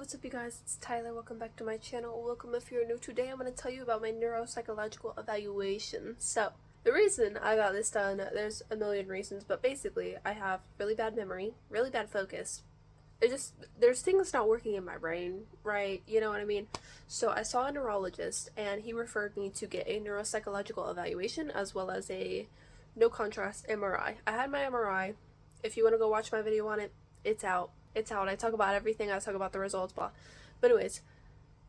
what's up you guys, it's Tyler. Welcome back to my channel. Welcome if you're new. Today I'm going to tell you about my neuropsychological evaluation. So, the reason I got this done, there's a million reasons, but basically I have really bad memory, really bad focus. There's things not working in my brain, right? You know what I mean? So I saw a neurologist and he referred me to get a neuropsychological evaluation as well as a no contrast MRI. I had my MRI. If you want to go watch my video on it, it's out. I talk about everything. I talk about the results, blah. But anyways,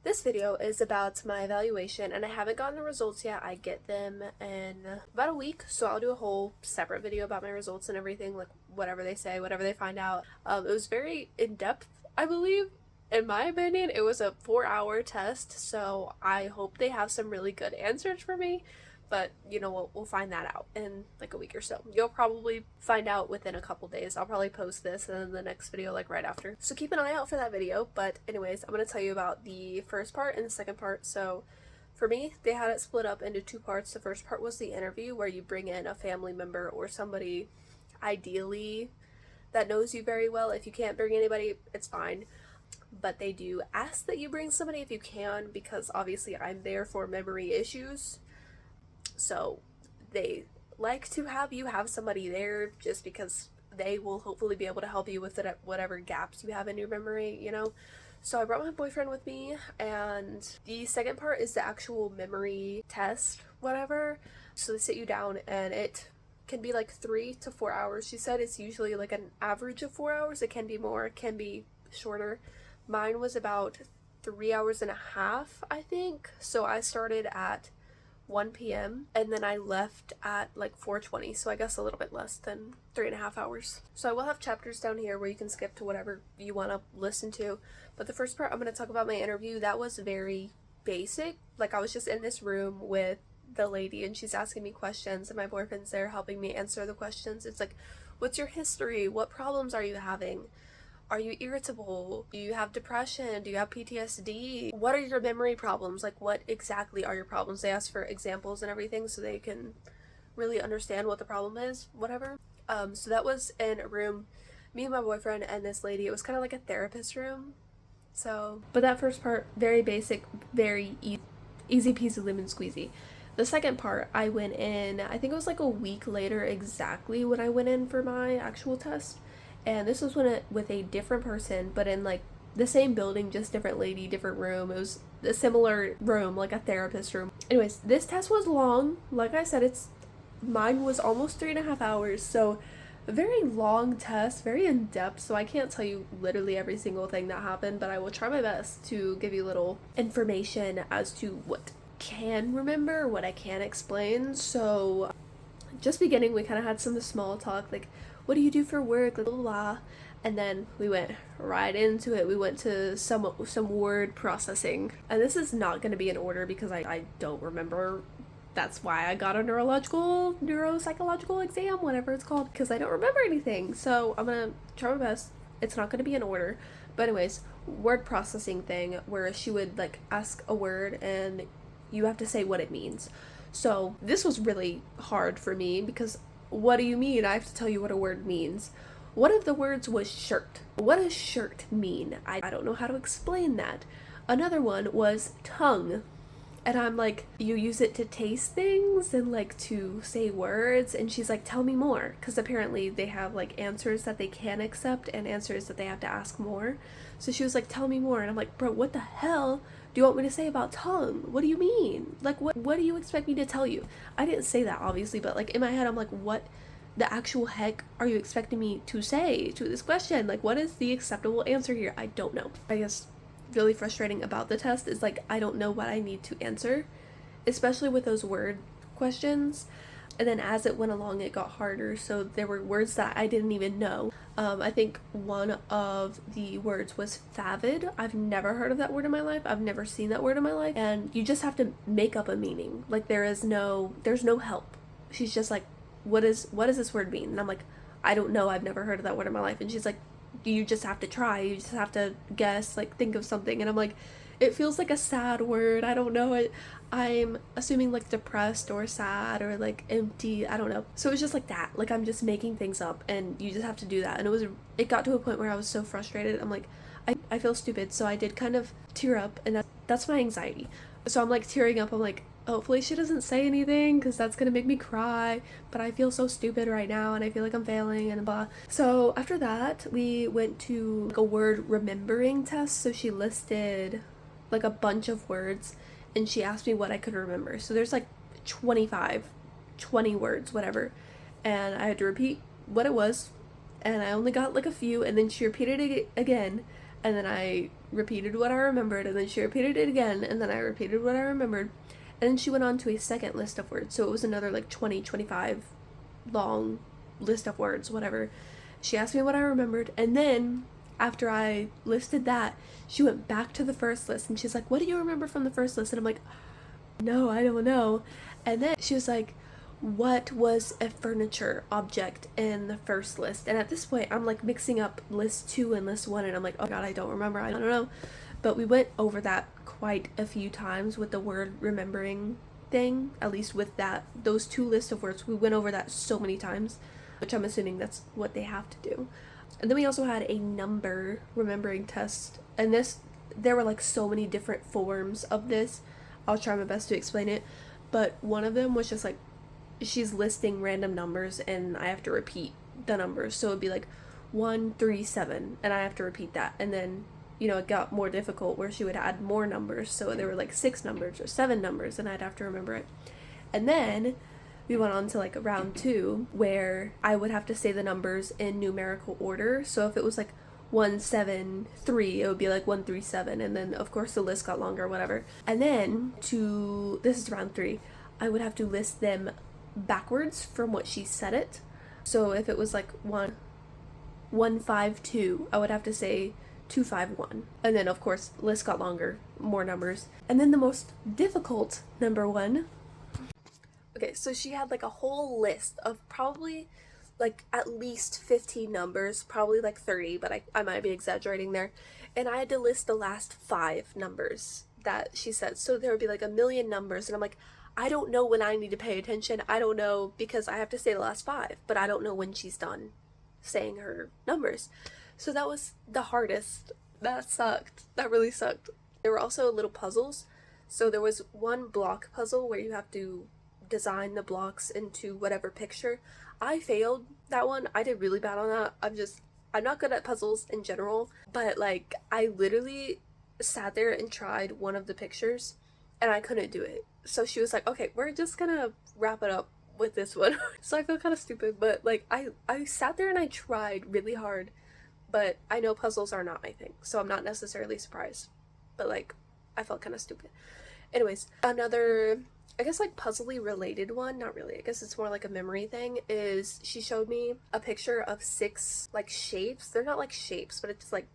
this video is about my evaluation, and I haven't gotten the results yet. I get them in about a week, so I'll do a whole separate video about my results and everything, like whatever they say, whatever they find out. It was very in-depth, I believe. In my opinion, it was a 4-hour test, so I hope they have some really good answers for me. But, you know, we'll find that out in like a week or so. You'll probably find out within a couple days. I'll probably post this and then the next video like right after. So keep an eye out for that video. But anyways, I'm going to tell you about the first part and the second part. So for me, they had it split up into 2 parts. The first part was the interview where you bring in a family member or somebody ideally that knows you very well. If you can't bring anybody, it's fine. But they do ask that you bring somebody if you can, because obviously I'm there for memory issues. So they like to have you have somebody there just because they will hopefully be able to help you with it, whatever gaps you have in your memory, you know. So I brought my boyfriend with me, and the second part is the actual memory test, whatever. So they sit you down and it can be like 3 to 4 hours. She said it's usually like an average of 4 hours. It can be more, it can be shorter. Mine was about 3 hours and a half, I think. So I started at 1 p.m. and then I left at like 4:20, so I guess a little bit less than 3.5 hours. So I will have chapters down here where you can skip to whatever you want to listen to, but the first part I'm going to talk about my interview. That was very basic. Like, I was just in this room with the lady and she's asking me questions and my boyfriend's there helping me answer the questions. It's like, what's your history? What problems are you having? Are you irritable? Do you have depression? Do you have PTSD? What are your memory problems? Like, what exactly are your problems? They ask for examples and everything so they can really understand what the problem is, whatever. So that was in a room, me and my boyfriend and this lady. It was kind of like a therapist room. So, but that first part, very basic, very easy peasy lemon squeezy. The second part, I went in, I think it was like a week later exactly when I went in for my actual test. And this was with a different person, but in like the same building, just different lady, different room. It was a similar room, like a therapist room. Anyways, this test was long. Like I said, mine was almost 3.5 hours. So a very long test, very in-depth. So I can't tell you literally every single thing that happened, but I will try my best to give you little information as to what I can remember, what I can explain. So just beginning, we kind of had some small talk, like, what do you do for work, blah, blah, blah. And then we went right into it. We went to some word processing. And this is not going to be in order because I don't remember. That's why I got a neuropsychological exam, whatever it's called, because I don't remember anything. So I'm going to try my best. It's not going to be in order. But anyways, word processing thing where she would like ask a word and you have to say what it means. So this was really hard for me because what do you mean? I have to tell you what a word means. One of the words was shirt. What does shirt mean? I don't know how to explain that. Another one was tongue. And I'm like, you use it to taste things and like to say words. And she's like, tell me more. Because apparently they have like answers that they can accept and answers that they have to ask more. So she was like, tell me more. And I'm like, bro, what the hell do you want me to say about tongue? What do you mean? Like, what do you expect me to tell you? I didn't say that, obviously, but like in my head, I'm like, what the actual heck are you expecting me to say to this question? Like, what is the acceptable answer here? I don't know. I guess really frustrating about the test is like, I don't know what I need to answer, especially with those word questions. And then as it went along, it got harder. So there were words that I didn't even know. I think one of the words was favid. I've never heard of that word in my life. I've never seen that word in my life. And you just have to make up a meaning. Like there's no help. She's just like, what does this word mean? And I'm like, I don't know. I've never heard of that word in my life. And she's like, you just have to try. You just have to guess, like think of something. And I'm like, it feels like a sad word. I don't know. I'm assuming like depressed or sad or like empty. I don't know. So it was just like that. Like I'm just making things up and you just have to do that. And it got to a point where I was so frustrated. I'm like, I feel stupid, so I did kind of tear up, and that's my anxiety. So I'm like tearing up. I'm like, hopefully she doesn't say anything because that's gonna make me cry. But I feel so stupid right now, and I feel like I'm failing and blah. So after that, we went to like a word remembering test. So she listed like a bunch of words, and she asked me what I could remember. So there's like 20 words, whatever, and I had to repeat what it was, and I only got like a few, and then she repeated it again, and then I repeated what I remembered, and then she repeated it again, and then I repeated what I remembered, and then she went on to a second list of words, so it was another like 25 long list of words, whatever. She asked me what I remembered, and then after I listed that, she went back to the first list, and she's like, what do you remember from the first list? And I'm like, no, I don't know. And then she was like, what was a furniture object in the first list? And at this point, I'm like mixing up list 2 and list 1, and I'm like, oh god, I don't remember, I don't know. But we went over that quite a few times with the word remembering thing, at least with those 2 lists of words. We went over that so many times, which I'm assuming that's what they have to do. And then we also had a number remembering test, and there were like so many different forms of this. I'll try my best to explain it, but one of them was just like, she's listing random numbers and I have to repeat the numbers. So it'd be like 137 and I have to repeat that. And then, it got more difficult where she would add more numbers. So there were like 6 numbers or 7 numbers and I'd have to remember it. And then we went on to like round 2 where I would have to say the numbers in numerical order. So if it was like 173, it would be like 137, and then of course the list got longer, whatever. And then this is round 3, I would have to list them backwards from what she said it. So if it was like 152, I would have to say 251, and then of course list got longer, more numbers. And then the most difficult number 1. Okay, so she had like a whole list of probably like at least 15 numbers, probably like 30, but I might be exaggerating there. And I had to list the last 5 numbers that she said. So there would be like a million numbers, and I'm like, I don't know when I need to pay attention. I don't know, because I have to say the last 5, but I don't know when she's done saying her numbers. So that was the hardest. That sucked. That really sucked. There were also little puzzles. So there was one block puzzle where you have to design the blocks into whatever picture. I failed that one. I did really bad on that. I'm not good at puzzles in general, but like I literally sat there and tried one of the pictures and I couldn't do it. So she was like, okay, we're just gonna wrap it up with this one. So I feel kind of stupid, but like I sat there and I tried really hard, but I know puzzles are not my thing, so I'm not necessarily surprised, but like I felt kind of stupid. Anyways, another, I guess like puzzly related one, not really, I guess it's more like a memory thing, is she showed me a picture of 6 like shapes. They're not like shapes, but it's like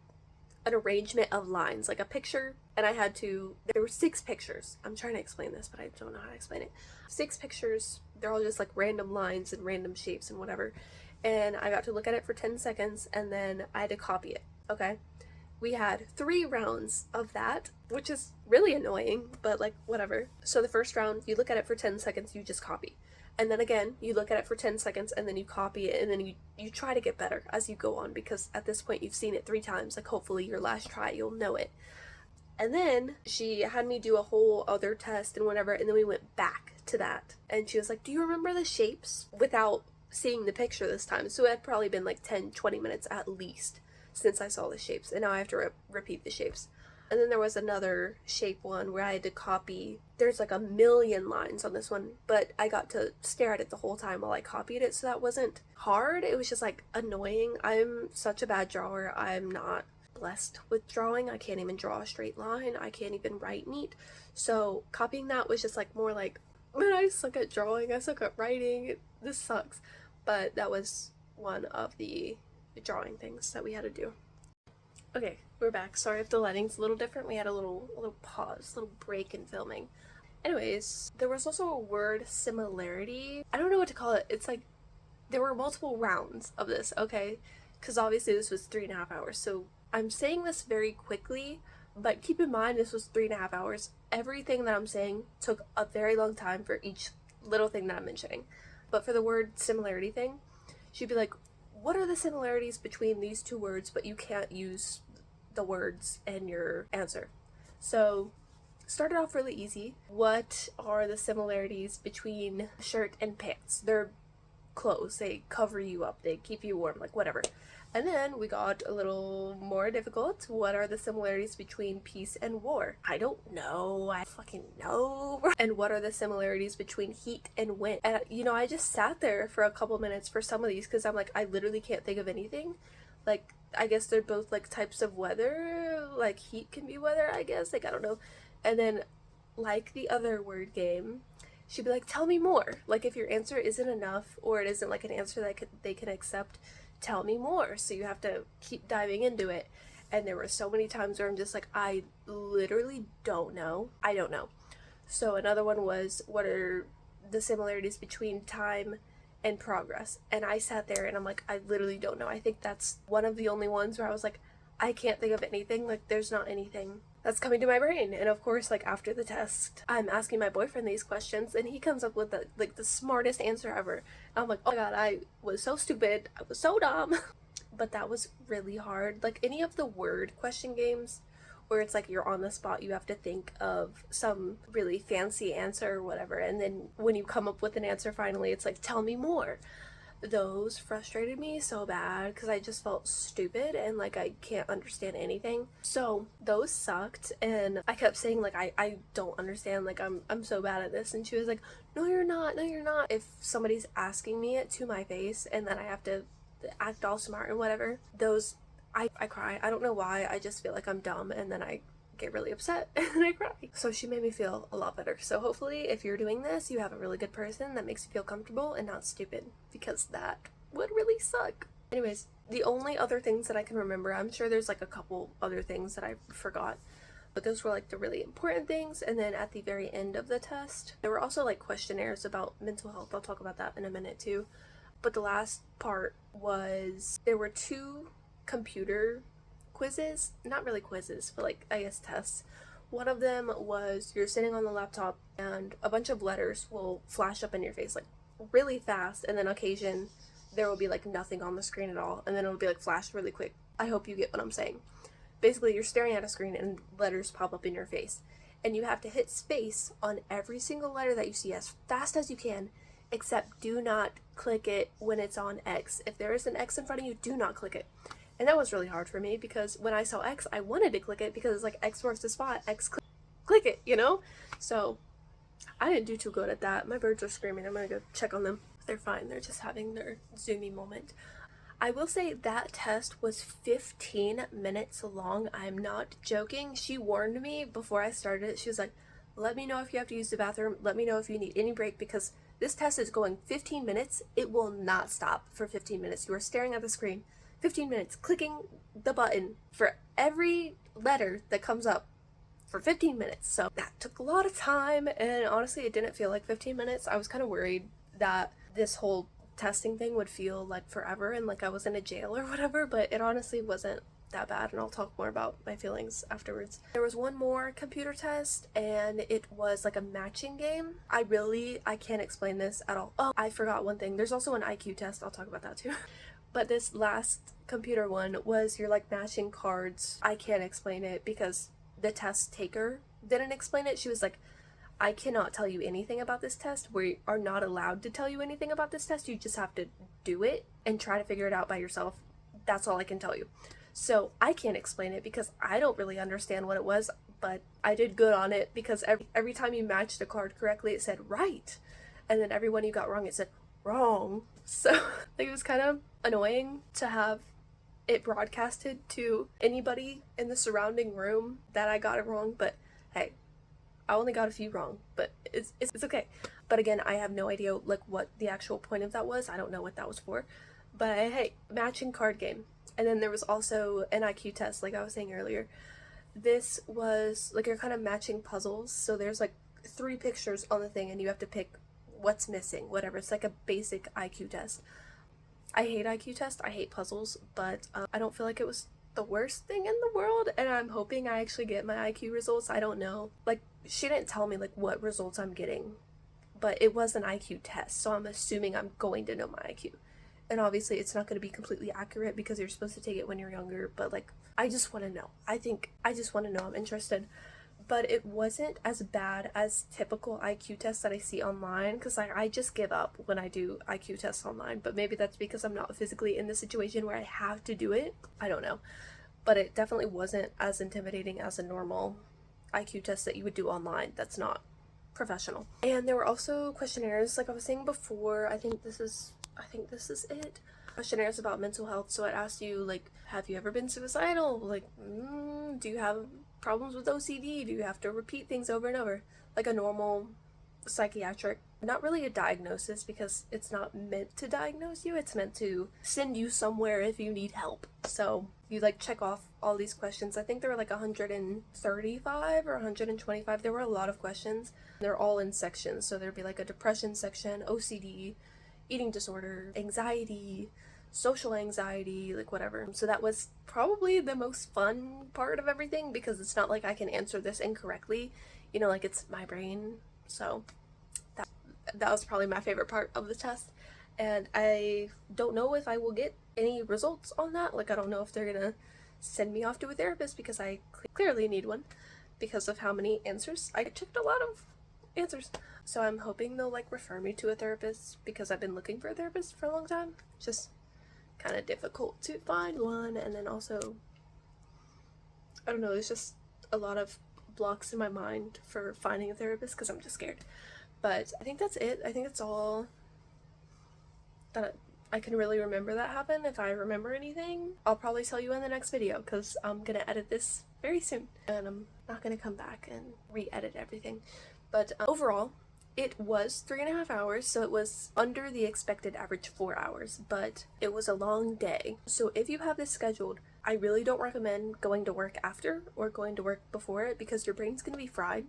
an arrangement of lines, like a picture, and there were 6 pictures. I'm trying to explain this, but I don't know how to explain it. 6 pictures, they're all just like random lines and random shapes and whatever, and I got to look at it for 10 seconds and then I had to copy it. Okay, we had 3 rounds of that, which is really annoying, but like whatever. So the first round, you look at it for 10 seconds, you just copy. And then again, you look at it for 10 seconds and then you copy it, and then you try to get better as you go on, because at this point you've seen it 3 times, like hopefully your last try you'll know it. And then she had me do a whole other test and whatever, and then we went back to that. And she was like, do you remember the shapes? Without seeing the picture this time. So it had probably been like 10-20 minutes at least since I saw the shapes, and now I have to repeat the shapes. And then there was another shape one where I had to copy. There's like a million lines on this one, but I got to stare at it the whole time while I copied it, so that wasn't hard. It was just like annoying. I'm such a bad drawer. I'm not blessed with drawing. I can't even draw a straight line. I can't even write neat. So copying that was just like more like, man, I suck at drawing. I suck at writing. This sucks. But that was one of the drawing things that we had to do. Okay, we're back. Sorry if the lighting's a little different. We had a little pause, little break in filming. Anyways, there was also a word similarity. I don't know what to call it. It's like there were multiple rounds of this, okay? Because obviously this was 3.5 hours. So I'm saying this very quickly, but keep in mind this was 3.5 hours. Everything that I'm saying took a very long time for each little thing that I'm mentioning. But for the word similarity thing, she'd be like, what are the similarities between these 2 words, but you can't use the words in your answer. So started off really easy. What are the similarities between shirt and pants? They're clothes. They cover you up. They keep you warm, like whatever. And then we got a little more difficult. What are the similarities between peace and war? I don't know. I fucking know. And what are the similarities between heat and wind? And I just sat there for a couple minutes for some of these because I'm like, I literally can't think of anything. Like, I guess they're both like types of weather. Like heat can be weather, I guess. Like, I don't know. And then, like the other word game, she'd be like, tell me more. Like, if your answer isn't enough or it isn't like an answer that they can accept, tell me more. So you have to keep diving into it. And there were so many times where I'm just like, I literally don't know. I don't know. So another one was, what are the similarities between time and progress? And I sat there and I'm like, I literally don't know. I think that's one of the only ones where I was like, I can't think of anything. Like, there's not anything that's coming to my brain. And of course, like, after the test, I'm asking my boyfriend these questions and he comes up with the smartest answer ever. And I'm like, oh my god, I was so stupid. I was so dumb. But that was really hard. Like, any of the word question games where it's like you're on the spot, you have to think of some really fancy answer or whatever, and then when you come up with an answer finally, it's like, tell me more. Those frustrated me so bad because I just felt stupid and like I can't understand anything. So those sucked, and I kept saying like, I don't understand, like I'm so bad at this. And she was like, no you're not, no you're not. If somebody's asking me it to my face and then I have to act all smart and whatever, those I cry. I don't know why. I just feel like I'm dumb and then I get really upset and I cry. So she made me feel a lot better. So hopefully if you're doing this, you have a really good person that makes you feel comfortable and not stupid, because that would really suck. Anyways, the only other things that I can remember, I'm sure there's like a couple other things that I forgot, but those were like the really important things. And then at the very end of the test, there were also like questionnaires about mental health. I'll talk about that in a minute too. But the last part was, there were 2 computer quizzes, not really quizzes, but like I guess tests. One of them was, you're sitting on the laptop and a bunch of letters will flash up in your face like really fast, and then occasion there will be like nothing on the screen at all, and then it'll be like flashed really quick. I hope you get what I'm saying. Basically, you're staring at a screen and letters pop up in your face, and you have to hit space on every single letter that you see as fast as you can, except do not click it when it's on X. If there is an X in front of you, do not click it. And that was really hard for me because when I saw X, I wanted to click it because it's like X marks the spot, X click it, you know? So I didn't do too good at that. My birds are screaming. I'm gonna go check on them. They're fine. They're just having their zoomy moment. I will say that test was 15 minutes long. I'm not joking. She warned me before I started it. She was like, let me know if you have to use the bathroom. Let me know if you need any break, because this test is going 15 minutes. It will not stop for 15 minutes. You are staring at the screen 15 minutes, clicking the button for every letter that comes up for 15 minutes. So that took a lot of time, and honestly, it didn't feel like 15 minutes. I was kind of worried that this whole testing thing would feel like forever and like I was in a jail or whatever, but it honestly wasn't that bad, and I'll talk more about my feelings afterwards. There was one more computer test, and it was like a matching game. I can't explain this at all. Oh, I forgot one thing. There's also an IQ test. I'll talk about that too. But this last computer one was, you're like matching cards. I can't explain it because the test taker didn't explain it. She was like, I cannot tell you anything about this test. We are not allowed to tell you anything about this test. You just have to do it and try to figure it out by yourself. That's all I can tell you. So I can't explain it because I don't really understand what it was, but I did good on it because every time you matched a card correctly, it said right. And then every one you got wrong, it said wrong. So like, it was kind of annoying to have it broadcasted to anybody in the surrounding room that I got it wrong, but hey, I only got a few wrong, but it's okay. But again, I have no idea like what the actual point of that was. I don't know what that was for, but hey, matching card game. And then there was also an IQ test, like I was saying earlier. This was like, you're kind of matching puzzles. So there's like 3 pictures on the thing and you have to pick what's missing, whatever. It's like a basic IQ test. I hate IQ tests. I hate puzzles, but I don't feel like it was the worst thing in the world, and I'm hoping I actually get my IQ results. I don't know. Like, she didn't tell me like what results I'm getting, but it was an IQ test, so I'm assuming I'm going to know my IQ. And obviously it's not going to be completely accurate because you're supposed to take it when you're younger, but like, I just want to know. I just want to know. I'm interested. But it wasn't as bad as typical IQ tests that I see online, because I just give up when I do IQ tests online. But maybe that's because I'm not physically in the situation where I have to do it. I don't know. But it definitely wasn't as intimidating as a normal IQ test that you would do online. That's not professional. And there were also questionnaires, like I was saying before. I think this is it. Questionnaires about mental health. So it asked you, like, have you ever been suicidal? Like, do you have problems with OCD? Do you have to repeat things over and over? Like a normal psychiatric, not really a diagnosis, because it's not meant to diagnose you. It's meant to send you somewhere if you need help. So you like check off all these questions. I think there were like 135 or 125. There were a lot of questions. They're all in sections. So there'd be like a depression section, OCD, eating disorder, anxiety, social anxiety, like whatever. So that was probably the most fun part of everything, because it's not like I can answer this incorrectly, you know, like it's my brain. So that was probably my favorite part of the test. And I don't know if I will get any results on that. Like, I don't know if they're gonna send me off to a therapist, because I clearly need one because of how many answers. I checked a lot of answers. So I'm hoping they'll like refer me to a therapist, because I've been looking for a therapist for a long time. It's just kind of difficult to find one. And then also, I don't know, there's just a lot of blocks in my mind for finding a therapist because I'm just scared. But I think that's it. I think that's all that I can really remember that happened. If I remember anything, I'll probably tell you in the next video, because I'm gonna edit this very soon, and I'm not gonna come back and re-edit everything. But overall, it was 3.5 hours, so it was under the expected average 4 hours, but it was a long day. So if you have this scheduled, I really don't recommend going to work after or going to work before it, because your brain's gonna be fried,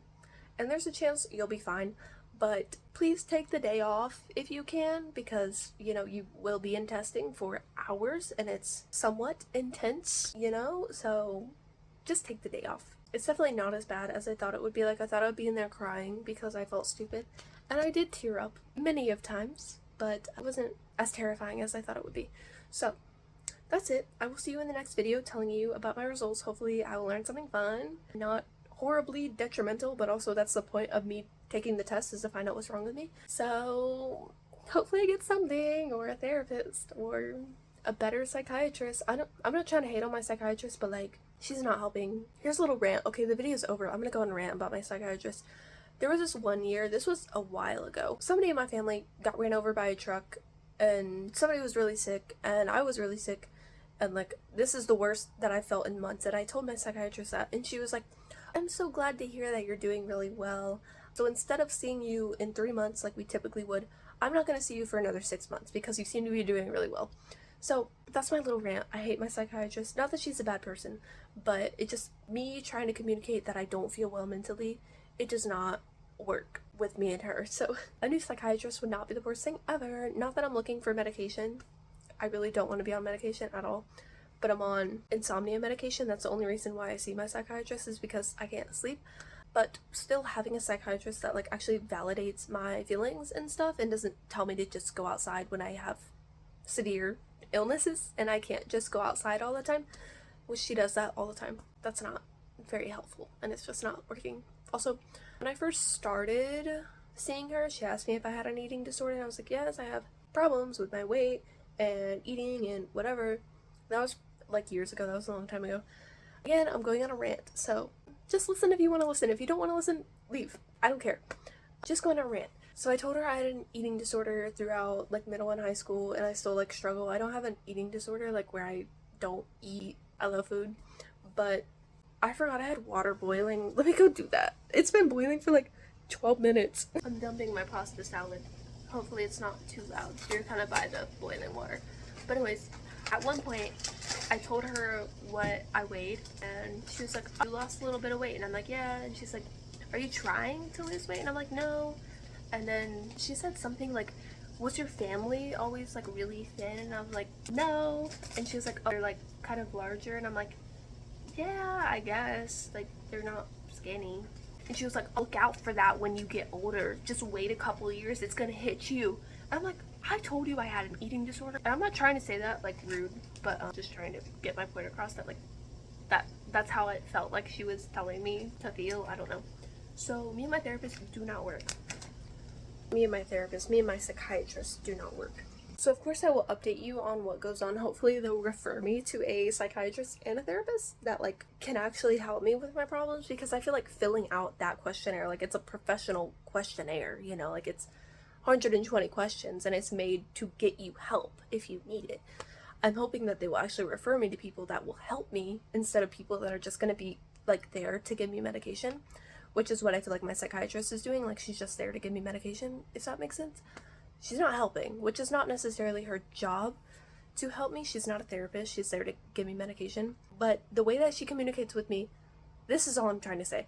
and there's a chance you'll be fine. But please take the day off if you can, because, you know, you will be in testing for hours and it's somewhat intense, you know, so just take the day off. It's definitely not as bad as I thought it would be. Like, I thought I would be in there crying because I felt stupid, and I did tear up many of times, but it wasn't as terrifying as I thought it would be. So that's it. I will see you in the next video telling you about my results. Hopefully I will learn something fun, not horribly detrimental, but also that's the point of me taking the test, is to find out what's wrong with me. So hopefully I get something, or a therapist, or a better psychiatrist. I'm not trying to hate on my psychiatrist, but like, she's not helping. Here's a little rant. Okay, the video's over. I'm gonna go on a rant about my psychiatrist. There was this one year, this was a while ago, somebody in my family got ran over by a truck, and somebody was really sick, and I was really sick, and like, this is the worst that I felt in months. And I told my psychiatrist that, and she was like, I'm so glad to hear that you're doing really well. So instead of seeing you in 3 months like we typically would, I'm not going to see you for another 6 months because you seem to be doing really well. So that's my little rant. I hate my psychiatrist. Not that she's a bad person, but it just, me trying to communicate that I don't feel well mentally, it does not work with me and her. So a new psychiatrist would not be the worst thing ever. Not that I'm looking for medication. I really don't want to be on medication at all. But I'm on insomnia medication. That's the only reason why I see my psychiatrist, is because I can't sleep. But still, having a psychiatrist that like actually validates my feelings and stuff, and doesn't tell me to just go outside when I have severe illnesses and I can't just go outside all the time, which she does that all the time. That's not very helpful, and it's just not working. Also, when I first started seeing her, she asked me if I had an eating disorder, and I was like, yes, I have problems with my weight and eating and whatever. That was like years ago. That was a long time ago. Again, I'm going on a rant, so just listen if you want to listen. If you don't want to listen, leave. I don't care. Just go on a rant. So I told her I had an eating disorder throughout like middle and high school, and I still like struggle. I don't have an eating disorder like where I don't eat. I love food, but I forgot I had water boiling. Let me go do that. It's been boiling for like 12 minutes. I'm dumping my pasta salad. Hopefully it's not too loud. You're kind of by the boiling water. But anyways, at one point, I told her what I weighed, and she was like, you lost a little bit of weight. And I'm like, yeah. And she's like, are you trying to lose weight? And I'm like, no. And then she said something like, was your family always like really thin? And I was like, no. And she was like, oh, they're like kind of larger. And I'm like, yeah, I guess. Like, they're not skinny. And she was like, look out for that when you get older. Just wait a couple of years, it's gonna hit you. I'm like, I told you I had an eating disorder. And I'm not trying to say that like rude, but I'm just trying to get my point across that like that's how it felt like she was telling me to feel. I don't know. So me and my therapist do not work. Me and my psychiatrist do not work. So of course I will update you on what goes on. Hopefully they'll refer me to a psychiatrist and a therapist that like can actually help me with my problems, because I feel like filling out that questionnaire, like it's a professional questionnaire, you know, like it's 120 questions and it's made to get you help if you need it. I'm hoping that they will actually refer me to people that will help me instead of people that are just going to be like there to give me medication, which is what I feel like my psychiatrist is doing. Like she's just there to give me medication, if that makes sense. She's not helping, which is not necessarily her job to help me. She's not a therapist. She's there to give me medication. But the way that she communicates with me, this is all I'm trying to say.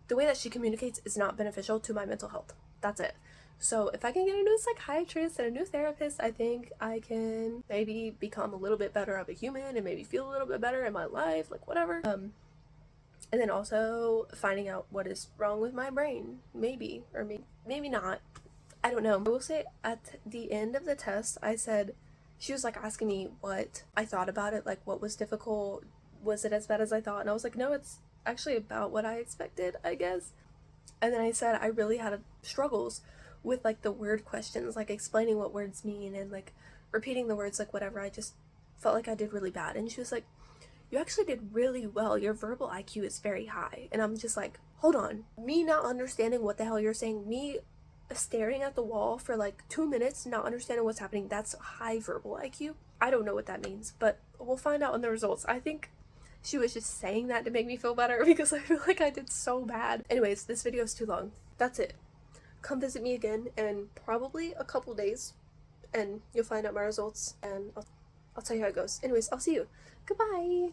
The way that she communicates is not beneficial to my mental health. That's it. So if I can get a new psychiatrist and a new therapist, I think I can maybe become a little bit better of a human and maybe feel a little bit better in my life, like whatever. And then also finding out what is wrong with my brain, maybe, or maybe not. I don't know. I will say at the end of the test, I said, she was like asking me what I thought about it, like what was difficult, was it as bad as I thought? And I was like, no, it's actually about what I expected, I guess. And then I said I really had struggles with like the word questions, like explaining what words mean and like repeating the words, like whatever. I just felt like I did really bad. And she was like, you actually did really well. Your verbal IQ is very high. And I'm just like, hold on. Me not understanding what the hell you're saying, me staring at the wall for like 2 minutes, not understanding what's happening, that's high verbal IQ. I don't know what that means, but we'll find out in the results. I think she was just saying that to make me feel better because I feel like I did so bad. Anyways, this video is too long. That's it. Come visit me again in probably a couple days and you'll find out my results and I'll tell you how it goes. Anyways, I'll see you. Goodbye.